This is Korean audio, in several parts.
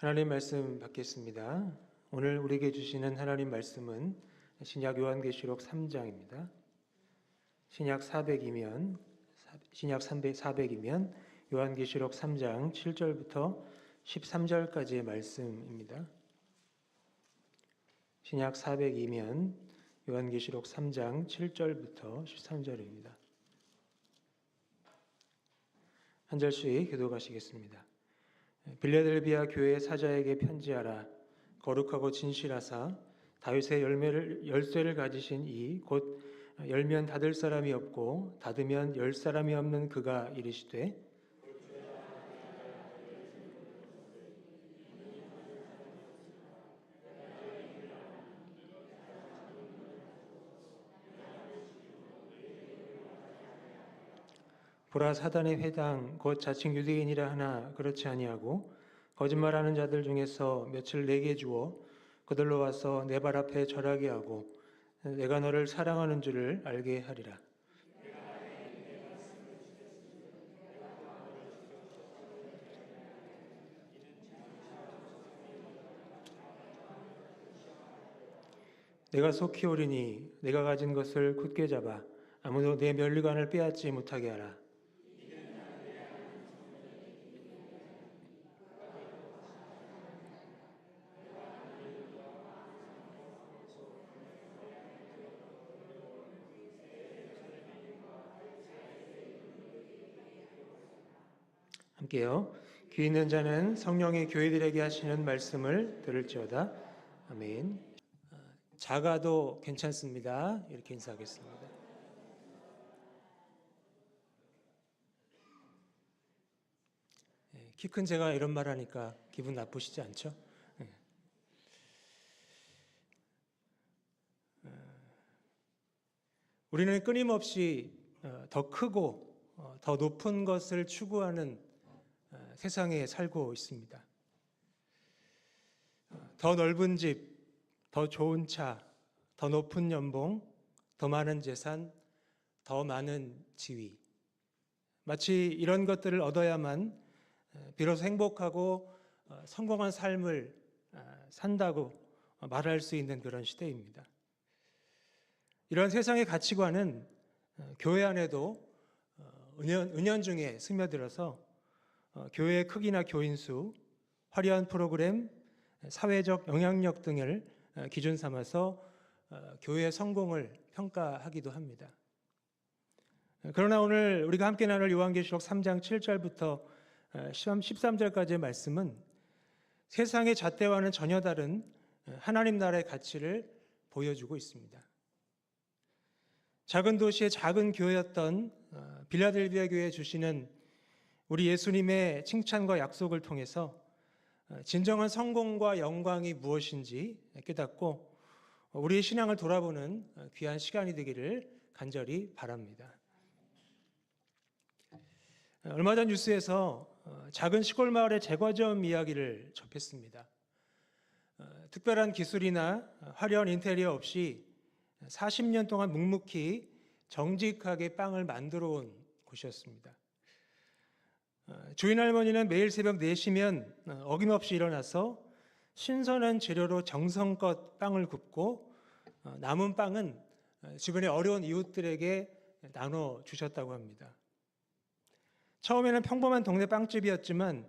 하나님 말씀 받겠습니다. 오늘 우리에게 주시는 하나님 말씀은 신약 요한계시록 3장입니다. 신약 400이면 요한계시록 3장 7절부터 13절까지의 말씀입니다. 신약 400이면 요한계시록 3장 7절부터 13절입니다. 한 절씩 교독하시겠습니다. 빌라델비아 교회 사자에게 편지하라. 거룩하고 진실하사 다윗의 열쇠를 가지신 이 곧 열면 닫을 사람이 없고 닫으면 열 사람이 없는 그가 이르시되 보라, 사단의 회당 곧 자칭 유대인이라 하나 그렇지 아니하고 거짓말하는 자들 중에서 며칠 내게 주어 그들로 와서 내 발 앞에 절하게 하고 내가 너를 사랑하는 줄을 알게 하리라. 내가 속히 오리니 내가 가진 것을 굳게 잡아 아무도 내 면류관을 빼앗지 못하게 하라. 함께요. 귀 있는 자는 성령의 교회들에게 하시는 말씀을 들을지어다. 아멘. 작아도 괜찮습니다. 이렇게 인사하겠습니다. 키 큰 제가 이런 말 하니까 기분 나쁘시지 않죠? 우리는 끊임없이 더 크고 더 높은 것을 추구하는 세상에 살고 있습니다. 더 넓은 집, 더 좋은 차, 더 높은 연봉, 더 많은 재산, 더 많은 지위. 마치 이런 것들을 얻어야만 비로소 행복하고 성공한 삶을 산다고 말할 수 있는 그런 시대입니다. 이런 세상의 가치관은 교회 안에도 은연중에 스며들어서 교회의 크기나 교인 수, 화려한 프로그램, 사회적 영향력 등을 기준 삼아서 교회의 성공을 평가하기도 합니다. 그러나 오늘 우리가 함께 나눌 요한계시록 3장 7절부터 13절까지의 말씀은 세상의 잣대와는 전혀 다른 하나님 나라의 가치를 보여주고 있습니다. 작은 도시의 작은 교회였던 빌라델비아 교회에 주시는 우리 예수님의 칭찬과 약속을 통해서 진정한 성공과 영광이 무엇인지 깨닫고 우리의 신앙을 돌아보는 귀한 시간이 되기를 간절히 바랍니다. 얼마 전 뉴스에서 작은 시골 마을의 제과점 이야기를 접했습니다. 특별한 기술이나 화려한 인테리어 없이 40년 동안 묵묵히 정직하게 빵을 만들어 온 곳이었습니다. 주인 할머니는 매일 새벽 4시면 어김없이 일어나서 신선한 재료로 정성껏 빵을 굽고 남은 빵은 주변의 어려운 이웃들에게 나눠 주셨다고 합니다. 처음에는 평범한 동네 빵집이었지만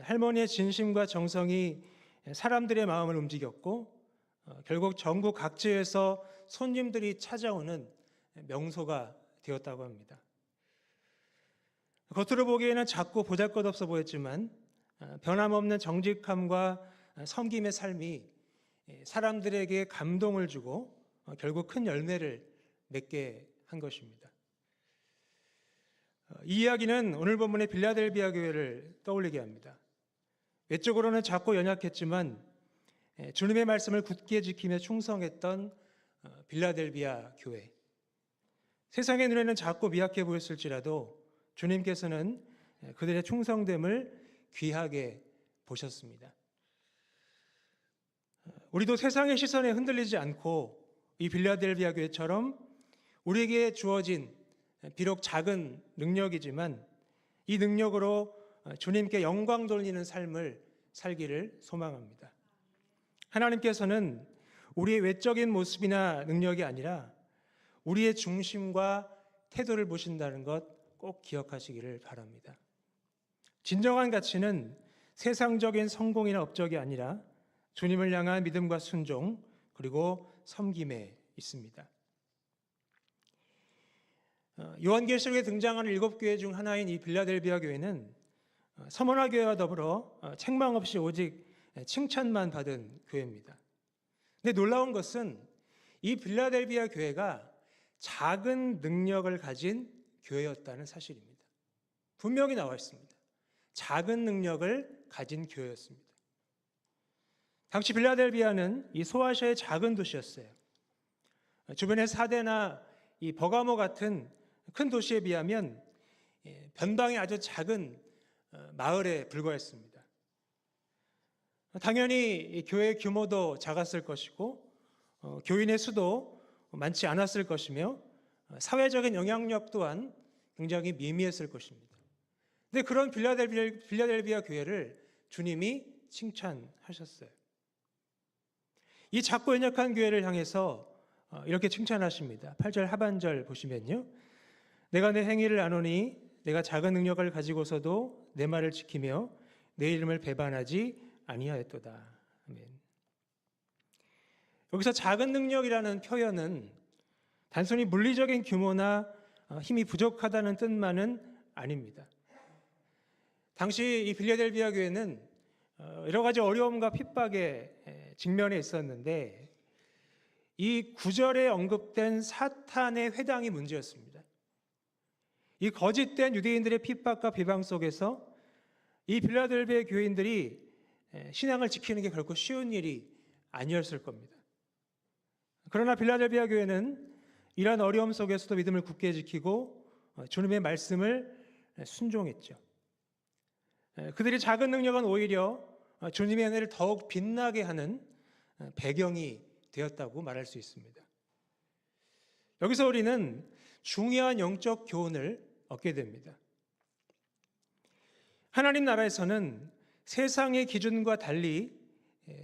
할머니의 진심과 정성이 사람들의 마음을 움직였고 결국 전국 각지에서 손님들이 찾아오는 명소가 되었다고 합니다. 겉으로 보기에는 작고 보잘것없어 보였지만 변함없는 정직함과 섬김의 삶이 사람들에게 감동을 주고 결국 큰 열매를 맺게 한 것입니다. 이 이야기는 오늘 본문의 빌라델비아 교회를 떠올리게 합니다. 외적으로는 작고 연약했지만 주님의 말씀을 굳게 지키며 충성했던 빌라델비아 교회. 세상의 눈에는 작고 미약해 보였을지라도 주님께서는 그들의 충성됨을 귀하게 보셨습니다. 우리도 세상의 시선에 흔들리지 않고 이 빌라델비아 교회처럼 우리에게 주어진 비록 작은 능력이지만 이 능력으로 주님께 영광 돌리는 삶을 살기를 소망합니다. 하나님께서는 우리의 외적인 모습이나 능력이 아니라 우리의 중심과 태도를 보신다는 것 꼭 기억하시기를 바랍니다. 진정한 가치는 세상적인 성공이나 업적이 아니라 주님을 향한 믿음과 순종 그리고 섬김에 있습니다. 요한계시록에 등장하는 7교회 중 하나인 이 빌라델비아 교회는 서머나 교회와 더불어 책망 없이 오직 칭찬만 받은 교회입니다. 근데 놀라운 것은 이 빌라델비아 교회가 작은 능력을 가진 교회였다는 사실입니다. 분명히 나와 있습니다. 작은 능력을 가진 교회였습니다. 당시 빌라델비아는 이 소아시아의 작은 도시였어요. 주변의 사대나 이 버가모 같은 큰 도시에 비하면 변방의 아주 작은 마을에 불과했습니다. 당연히 교회의 규모도 작았을 것이고 교인의 수도 많지 않았을 것이며 사회적인 영향력 또한 굉장히 미미했을 것입니다. 근데 그런 빌라델비아 교회를 주님이 칭찬하셨어요. 이 작고 연약한 교회를 향해서 이렇게 칭찬하십니다. 8절 하반절 보시면요. 내가 내 행위를 아노니 내가 작은 능력을 가지고서도 내 말을 지키며 내 이름을 배반하지 아니하였도다. 아멘. 여기서 작은 능력이라는 표현은 단순히 물리적인 규모나 힘이 부족하다는 뜻만은 아닙니다. 당시 이 빌라델비아 교회는 여러 가지 어려움과 핍박에 직면해 있었는데 이 9절에 언급된 사탄의 회당이 문제였습니다. 이 거짓된 유대인들의 핍박과 비방 속에서 이 빌라델비아 교인들이 신앙을 지키는 게 결코 쉬운 일이 아니었을 겁니다. 그러나 빌라델비아 교회는 이러한 어려움 속에서도 믿음을 굳게 지키고 주님의 말씀을 순종했죠. 그들이 작은 능력은 오히려 주님의 은혜를 더욱 빛나게 하는 배경이 되었다고 말할 수 있습니다. 여기서 우리는 중요한 영적 교훈을 얻게 됩니다. 하나님 나라에서는 세상의 기준과 달리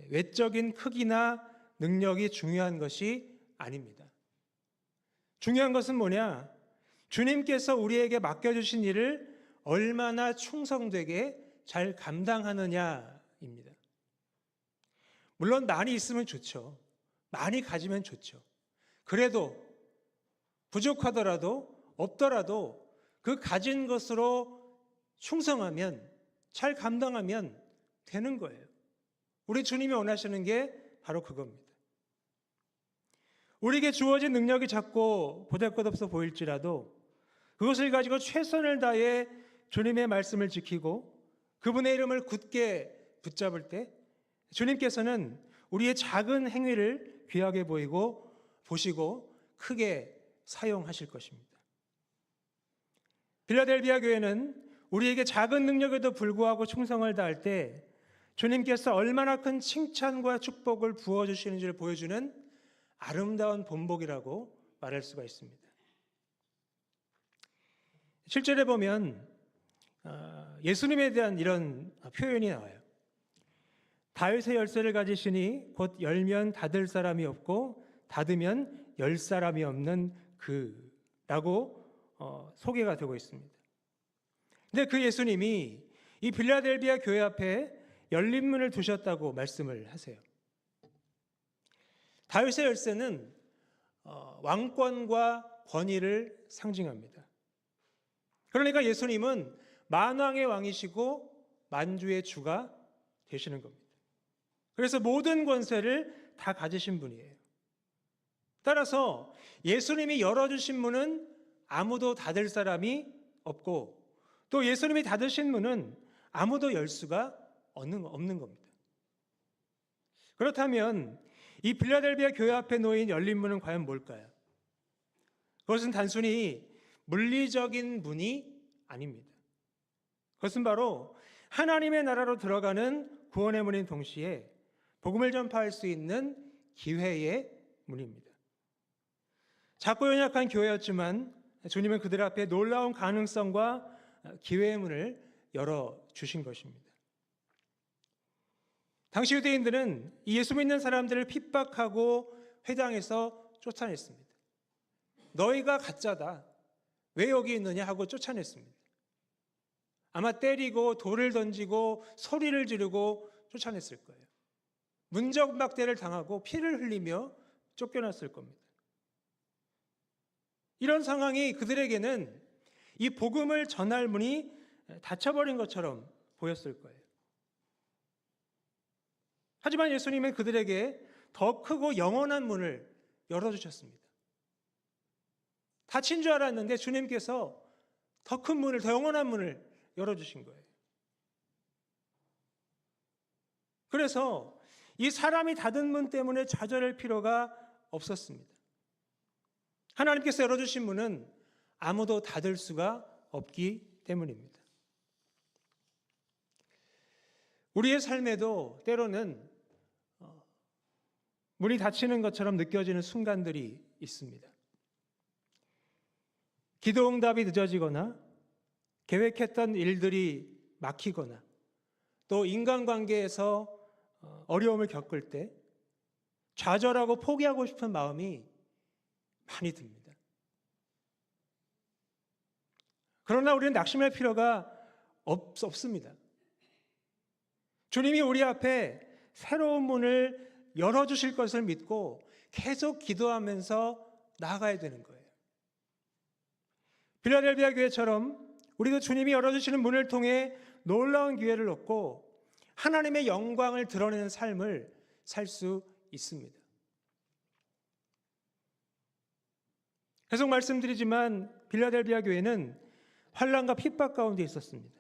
외적인 크기나 능력이 중요한 것이 아닙니다. 중요한 것은 뭐냐? 주님께서 우리에게 맡겨주신 일을 얼마나 충성되게 잘 감당하느냐입니다. 물론 많이 있으면 좋죠. 많이 가지면 좋죠. 그래도 부족하더라도 없더라도 그 가진 것으로 충성하면 잘 감당하면 되는 거예요. 우리 주님이 원하시는 게 바로 그겁니다. 우리에게 주어진 능력이 작고 보잘것없어 보일지라도 그것을 가지고 최선을 다해 주님의 말씀을 지키고 그분의 이름을 굳게 붙잡을 때 주님께서는 우리의 작은 행위를 귀하게 보시고 크게 사용하실 것입니다. 빌라델비아 교회는 우리에게 작은 능력에도 불구하고 충성을 다할 때 주님께서 얼마나 큰 칭찬과 축복을 부어주시는지를 보여주는 아름다운 본보기라고 말할 수가 있습니다. 7절에 보면 예수님에 대한 이런 표현이 나와요. 다윗의 열쇠를 가지시니 곧 열면 닫을 사람이 없고 닫으면 열 사람이 없는 그라고 소개가 되고 있습니다. 근데 그 예수님이 이 빌라델비아 교회 앞에 열린 문을 두셨다고 말씀을 하세요. 다윗의 열쇠는 왕권과 권위를 상징합니다. 그러니까 예수님은 만왕의 왕이시고 만주의 주가 되시는 겁니다. 그래서 모든 권세를 다 가지신 분이에요. 따라서 예수님이 열어주신 문은 아무도 닫을 사람이 없고 또 예수님이 닫으신 문은 아무도 열 수가 없는 겁니다. 그렇다면 이 빌라델비아 교회 앞에 놓인 열린 문은 과연 뭘까요? 그것은 단순히 물리적인 문이 아닙니다. 그것은 바로 하나님의 나라로 들어가는 구원의 문인 동시에 복음을 전파할 수 있는 기회의 문입니다. 작고 연약한 교회였지만 주님은 그들 앞에 놀라운 가능성과 기회의 문을 열어주신 것입니다. 당시 유대인들은 이 예수 믿는 사람들을 핍박하고 회당에서 쫓아냈습니다. 너희가 가짜다. 왜 여기 있느냐 하고 쫓아냈습니다. 아마 때리고 돌을 던지고 소리를 지르고 쫓아냈을 거예요. 문적박대를 당하고 피를 흘리며 쫓겨났을 겁니다. 이런 상황이 그들에게는 이 복음을 전할 문이 닫혀버린 것처럼 보였을 거예요. 하지만 예수님은 그들에게 더 크고 영원한 문을 열어주셨습니다. 닫힌 줄 알았는데 주님께서 더 큰 문을, 더 영원한 문을 열어주신 거예요. 그래서 이 사람이 닫은 문 때문에 좌절할 필요가 없었습니다. 하나님께서 열어주신 문은 아무도 닫을 수가 없기 때문입니다. 우리의 삶에도 때로는 문이 닫히는 것처럼 느껴지는 순간들이 있습니다. 기도 응답이 늦어지거나 계획했던 일들이 막히거나 또 인간관계에서 어려움을 겪을 때 좌절하고 포기하고 싶은 마음이 많이 듭니다. 그러나 우리는 낙심할 필요가 없습니다. 주님이 우리 앞에 새로운 문을 열어주실 것을 믿고 계속 기도하면서 나아가야 되는 거예요. 빌라델비아 교회처럼 우리도 주님이 열어주시는 문을 통해 놀라운 기회를 얻고 하나님의 영광을 드러내는 삶을 살 수 있습니다. 계속 말씀드리지만 빌라델비아 교회는 환난과 핍박 가운데 있었습니다.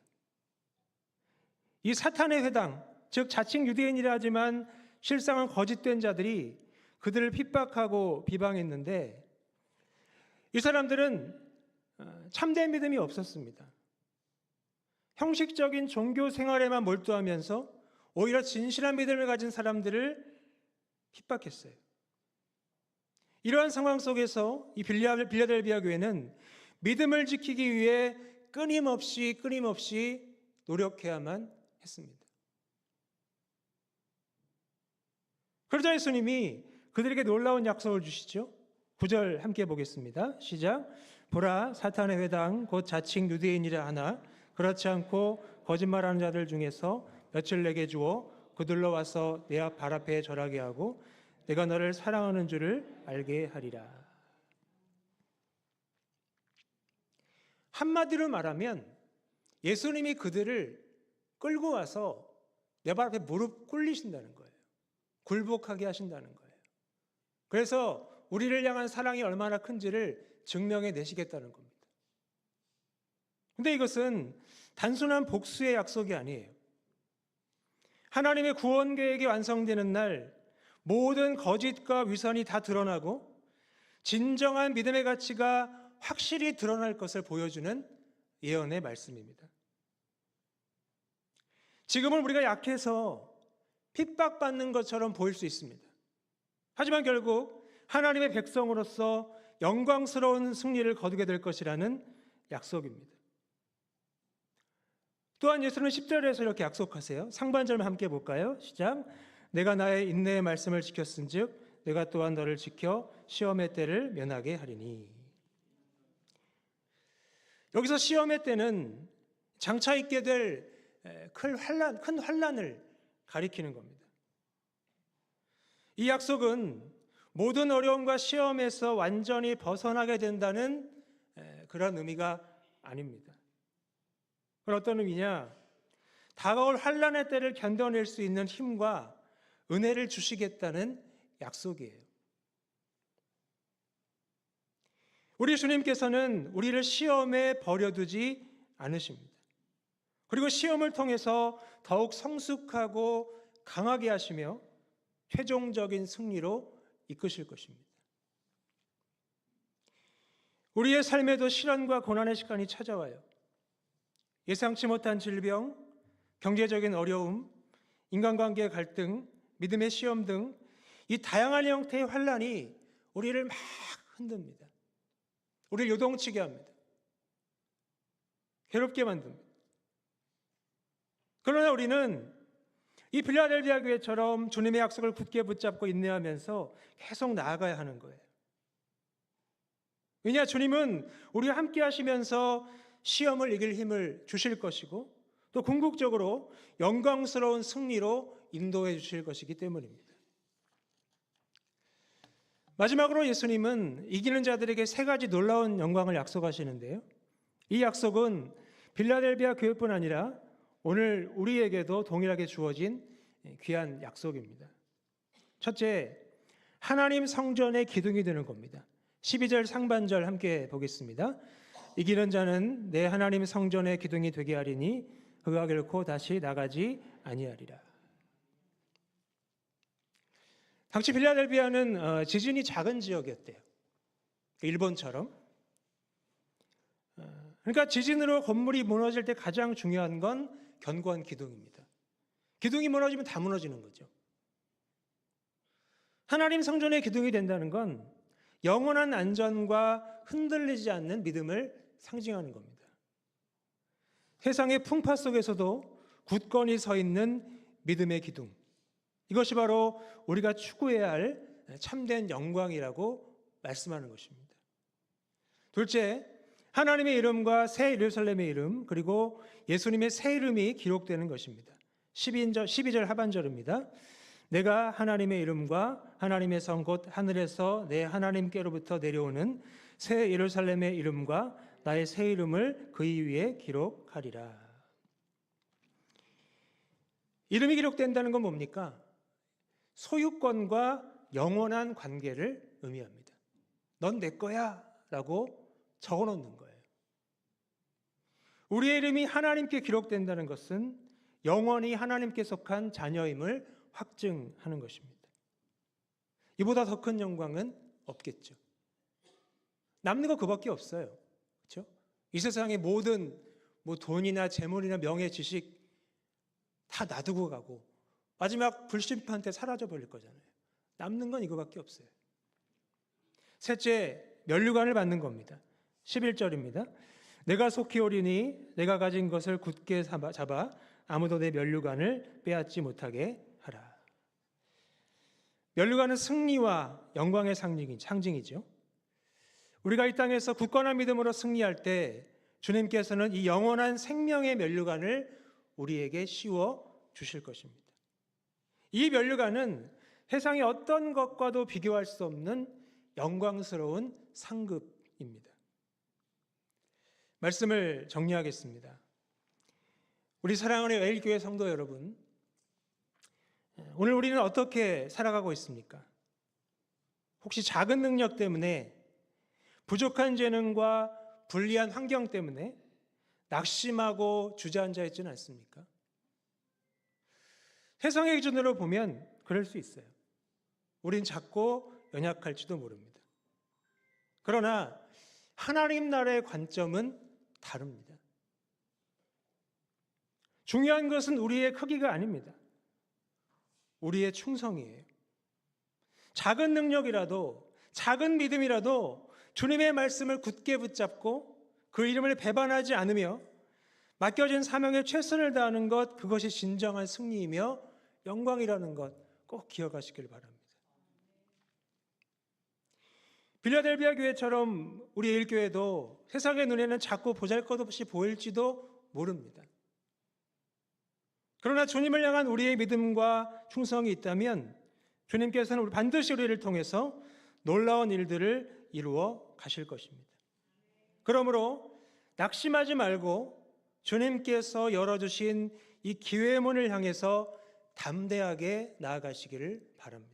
이 사탄의 회당, 즉 자칭 유대인이라 하지만 실상은 거짓된 자들이 그들을 핍박하고 비방했는데 이 사람들은 참된 믿음이 없었습니다. 형식적인 종교 생활에만 몰두하면서 오히려 진실한 믿음을 가진 사람들을 핍박했어요. 이러한 상황 속에서 이 빌라델비아 교회는 믿음을 지키기 위해 끊임없이 노력해야만 했습니다. 그러자 예수님이 그들에게 놀라운 약속을 주시죠. 9절 함께 보겠습니다. 시작. 보라, 사탄의 회당 곧 자칭 유대인이라 하나 그렇지 않고 거짓말하는 자들 중에서 며칠 내게 주어 그들로 와서 내 발 앞에 절하게 하고 내가 너를 사랑하는 줄을 알게 하리라. 한마디로 말하면 예수님이 그들을 끌고 와서 내 발 앞에 무릎 꿇리신다는 거예요. 굴복하게 하신다는 거예요. 그래서 우리를 향한 사랑이 얼마나 큰지를 증명해 내시겠다는 겁니다. 근데 이것은 단순한 복수의 약속이 아니에요. 하나님의 구원 계획이 완성되는 날 모든 거짓과 위선이 다 드러나고 진정한 믿음의 가치가 확실히 드러날 것을 보여주는 예언의 말씀입니다. 지금은 우리가 약해서 핍박받는 것처럼 보일 수 있습니다. 하지만 결국 하나님의 백성으로서 영광스러운 승리를 거두게 될 것이라는 약속입니다. 또한 예수님은 10절에서 이렇게 약속하세요. 상반절만 함께 볼까요? 시작. 내가 나의 인내의 말씀을 지켰은즉 내가 또한 너를 지켜 시험의 때를 면하게 하리니. 여기서 시험의 때는 장차 있게 될 큰 환난을 가리키는 겁니다. 이 약속은 모든 어려움과 시험에서 완전히 벗어나게 된다는 그런 의미가 아닙니다. 그건 어떤 의미냐? 다가올 환난의 때를 견뎌낼 수 있는 힘과 은혜를 주시겠다는 약속이에요. 우리 주님께서는 우리를 시험에 버려두지 않으십니다. 그리고 시험을 통해서 더욱 성숙하고 강하게 하시며 최종적인 승리로 이끄실 것입니다. 우리의 삶에도 시련과 고난의 시간이 찾아와요. 예상치 못한 질병, 경제적인 어려움, 인간관계의 갈등, 믿음의 시험 등 이 다양한 형태의 환난이 우리를 막 흔듭니다. 우리를 요동치게 합니다. 괴롭게 만듭니다. 그러나 우리는 이 빌라델비아 교회처럼 주님의 약속을 굳게 붙잡고 인내하면서 계속 나아가야 하는 거예요. 왜냐, 주님은 우리와 함께 하시면서 시험을 이길 힘을 주실 것이고 또 궁극적으로 영광스러운 승리로 인도해 주실 것이기 때문입니다. 마지막으로 예수님은 이기는 자들에게 세 가지 놀라운 영광을 약속하시는데요. 이 약속은 빌라델비아 교회뿐 아니라 오늘 우리에게도 동일하게 주어진 귀한 약속입니다. 첫째, 하나님 성전의 기둥이 되는 겁니다. 12절 상반절 함께 보겠습니다. 이기는 자는 내 하나님 성전의 기둥이 되게 하리니 그가 결코 다시 나가지 아니하리라. 당시 빌라델비아는 지진이 작은 지역이었대요. 일본처럼. 그러니까 지진으로 건물이 무너질 때 가장 중요한 건 견고한 기둥입니다. 기둥이 무너지면 다 무너지는 거죠. 하나님 성전의 기둥이 된다는 건 영원한 안전과 흔들리지 않는 믿음을 상징하는 겁니다. 세상의 풍파 속에서도 굳건히 서 있는 믿음의 기둥. 이것이 바로 우리가 추구해야 할 참된 영광이라고 말씀하는 것입니다. 둘째, 하나님의 이름과 새 예루살렘의 이름 그리고 예수님의 새 이름이 기록되는 것입니다. 12절 하반절입니다. 내가 하나님의 이름과 하나님의 성 곧 하늘에서 내 하나님께로부터 내려오는 새 예루살렘의 이름과 나의 새 이름을 그의 위에 기록하리라. 이름이 기록된다는 건 뭡니까? 소유권과 영원한 관계를 의미합니다. 넌 내 거야 라고 적어놓는 거예요. 우리의 이름이 하나님께 기록된다는 것은 영원히 하나님께 속한 자녀임을 확증하는 것입니다. 이보다 더 큰 영광은 없겠죠. 남는 거 그밖에 없어요. 그렇죠? 이 세상의 모든 돈이나 재물이나 명예, 지식 다 놔두고 가고 마지막 불심판 때 사라져 버릴 거잖아요. 남는 건 이거밖에 없어요. 셋째, 면류관을 받는 겁니다. 11절입니다. 내가 속히 오리니 내가 가진 것을 굳게 잡아 아무도 내 면류관을 빼앗지 못하게 하라. 면류관은 승리와 영광의 상징이죠. 우리가 이 땅에서 굳건한 믿음으로 승리할 때 주님께서는 이 영원한 생명의 면류관을 우리에게 씌워 주실 것입니다. 이 면류관은 세상의 어떤 것과도 비교할 수 없는 영광스러운 상급입니다. 말씀을 정리하겠습니다. 우리 사랑하는 매일교회 성도 여러분, 오늘 우리는 어떻게 살아가고 있습니까? 혹시 작은 능력 때문에, 부족한 재능과 불리한 환경 때문에 낙심하고 주저앉아 있지는 않습니까? 세상의 기준으로 보면 그럴 수 있어요. 우린 작고 연약할지도 모릅니다. 그러나 하나님 나라의 관점은 다릅니다. 중요한 것은 우리의 크기가 아닙니다. 우리의 충성이에요. 작은 능력이라도, 작은 믿음이라도 주님의 말씀을 굳게 붙잡고 그 이름을 배반하지 않으며 맡겨진 사명에 최선을 다하는 것, 그것이 진정한 승리이며 영광이라는 것 꼭 기억하시길 바랍니다. 빌라델비아 교회처럼 우리 일교회도 세상의 눈에는 작고 보잘것없이 보일지도 모릅니다. 그러나 주님을 향한 우리의 믿음과 충성이 있다면 주님께서는 반드시 우리를 통해서 놀라운 일들을 이루어 가실 것입니다. 그러므로 낙심하지 말고 주님께서 열어주신 이 기회의 문을 향해서 담대하게 나아가시기를 바랍니다.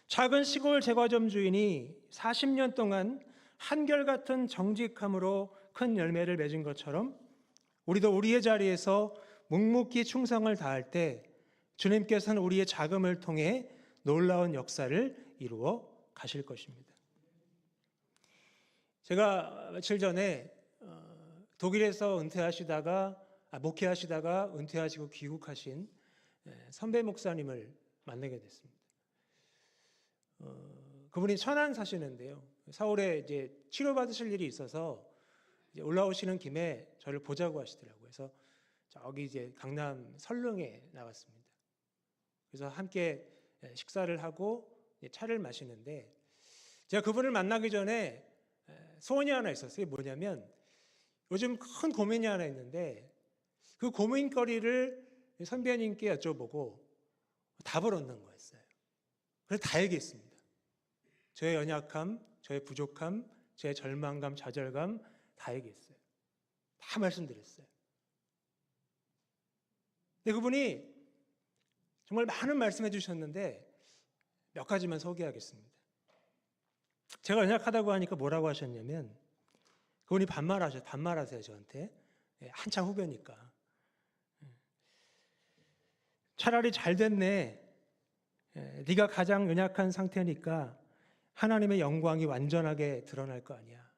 작은 시골 제과점 주인이 40년 동안 한결같은 정직함으로 큰 열매를 맺은 것처럼 우리도 우리의 자리에서 묵묵히 충성을 다할 때 주님께서는 우리의 자금을 통해 놀라운 역사를 이루어 가실 것입니다. 제가 며칠 전에 독일에서 목회하시다가 은퇴하시고 귀국하신 선배 목사님을 만나게 됐습니다. 그분이 천안 사시는데요. 서울에 이제 치료받으실 일이 있어서 이제 올라오시는 김에 저를 보자고 하시더라고요. 그래서 저기 이제 강남 설릉에 나갔습니다. 그래서 함께 식사를 하고 차를 마시는데 제가 그분을 만나기 전에 소원이 하나 있었어요. 뭐냐면 요즘 큰 고민이 하나 있는데 그 고민거리를 선배님께 여쭤보고 답을 얻는 거였어요. 그래서 다 얘기했습니다. 저의 연약함, 저의 부족함, 제 절망감, 좌절감 다 얘기했어요. 다 말씀드렸어요. 근데 그분이 정말 많은 말씀해 주셨는데 몇 가지만 소개하겠습니다. 제가 연약하다고 하니까 뭐라고 하셨냐면 그분이 반말하세요 저한테. 한참 후배니까. 차라리 잘 됐네. 네가 가장 연약한 상태니까 하나님의 영광이 완전하게 드러날 거 아니야.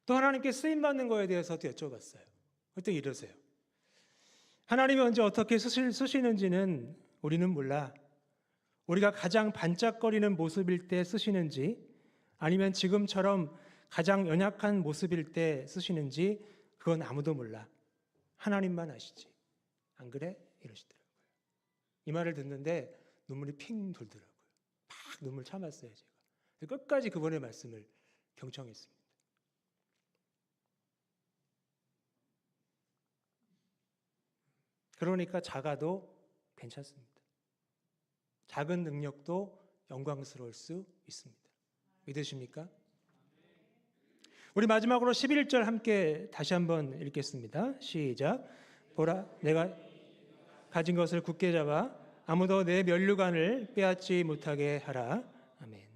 또 하나님께 쓰임받는 거에 대해서도 여쭤봤어요. 그때 이러세요. 하나님이 언제 어떻게 쓰시는지는 우리는 몰라. 우리가 가장 반짝거리는 모습일 때 쓰시는지 아니면 지금처럼 가장 연약한 모습일 때 쓰시는지 그건 아무도 몰라. 하나님만 아시지. 안 그래? 이러시더라고요. 이 말을 듣는데 눈물이 핑 돌더라고요. 막 눈물 참았어요 제가. 끝까지 그분의 말씀을 경청했습니다. 그러니까 작아도 괜찮습니다. 작은 능력도 영광스러울 수 있습니다. 믿으십니까? 우리 마지막으로 11절 함께 다시 한번 읽겠습니다. 시작. 보라, 내가 가진 것을 굳게 잡아 아무도 내 면류관을 빼앗지 못하게 하라. 아멘.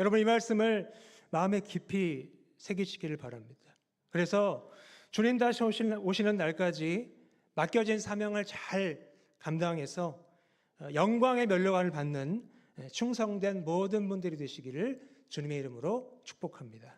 여러분 이 말씀을 마음에 깊이 새기시기를 바랍니다. 그래서 주님 다시 오시는 날까지 맡겨진 사명을 잘 감당해서 영광의 면류관을 받는 충성된 모든 분들이 되시기를 주님의 이름으로 축복합니다.